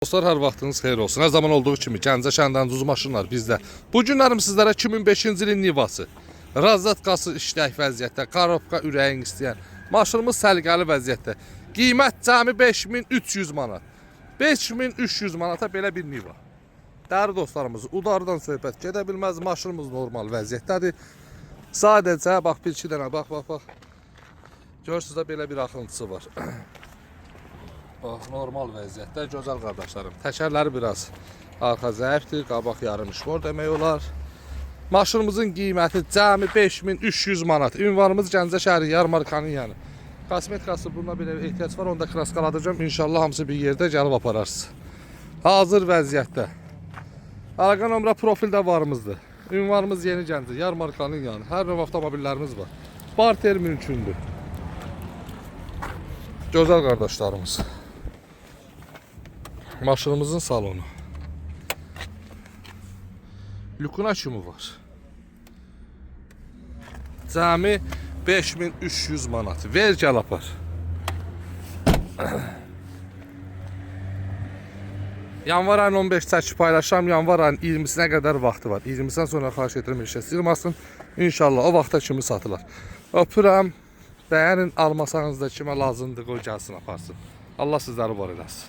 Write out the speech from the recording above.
Dostlar, hər vaxtınız xeyir olsun. Hər zaman olduğu kimi Gəncə şəhərindən düz maşınlar bizdə. Bu günlərim sizlərə 2005-ci ilin Nivası, razzatkası işlək vəziyyətdə, qarobka ürəyin istəyən maşınımız səliqəli vəziyyətdə. Qiymət cəmi 5300 manat. 5300 manata belə bir Niva. Dəyərli dostlarımız, udardan söhbət gedə bilməz. Maşınımız normal vəziyyətdədir. Sadəcə bax bir iki dənə bax. Görürsünüz də belə bir axıntısı var. Bax, normal vəziyyətdə, gözəl qardaşlarım. Təkərləri biraz arxa zəifdir, qabaq yarımışmor demək olar. Maşınımızın qiyməti cəmi 5300 manat. Ünvanımız Gəncə şəhəri, Yarmarkanın yanı. Kosmetikası buna belə ehtiyac var, onu da kraskaladacağım. İnşallah hamısı bir yerdə gəlib apararsınız. Hazır vəziyyətdə. Əlaqə nömrə profildə varımızdır. Ünvanımız Yeni Gəncə, Yarmarkanın yanı. Hər növ avtomobillərimiz var. Barter mümkündür. Gözəl qardaşlarımız. Maşınımızın salonu. Lükuna kimi var. Cəmi 5300 manat. Ver gəl apar. Yanvar ayının 15 çəkib paylaşam. Yanvar ayının 20-sinə qədər vaxtı var. 20-dən sonra xahiş edirəm işə sığmasın. İnşallah o vaxta kimi satılar. Öpürəm. Bəyənin, almasanız da kimə lazımdır qoy gəlsin aparsın. Allah sizləri var eləsin.